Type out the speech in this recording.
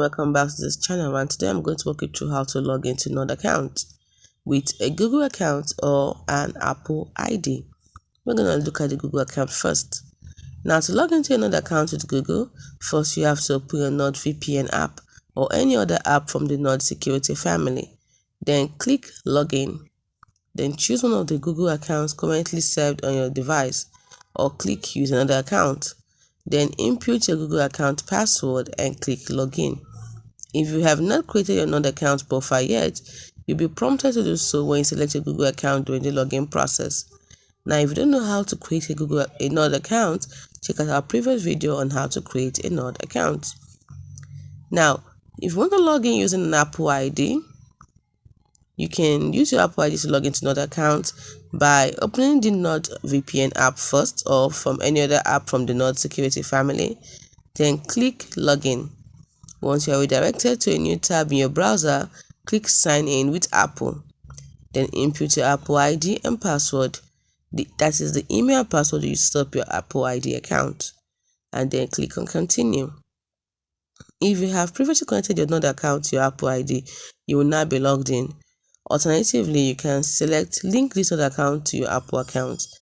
Welcome back to this channel, and today I'm going to walk you through how to log into another account with a Google account or an Apple ID. We're going to look at the Google account first. Now, to log into another account with Google, first you have to open your NordVPN app or any other app from the Nord security family. Then click Login. Then choose one of the Google accounts currently served on your device or click Use another account. Then input your Google account password and click Login. If you have not created your Nord account profile yet, you'll be prompted to do so when you select your Google account during the login process. Now, if you don't know how to create a Nord account, check out our previous video on how to create a Nord account. Now, if you want to log in using an Apple ID, you can use your Apple ID to log into Nord account by opening the Nord VPN app first or from any other app from the Nord security family. Then click Login. Once you are redirected to a new tab in your browser, click Sign In with Apple. Then input your Apple ID and password. That is the email password you set up your Apple ID account. And then click on Continue. If you have previously connected your Nord account to your Apple ID, you will now be logged in. Alternatively, you can select Link this Nord account to your Apple account.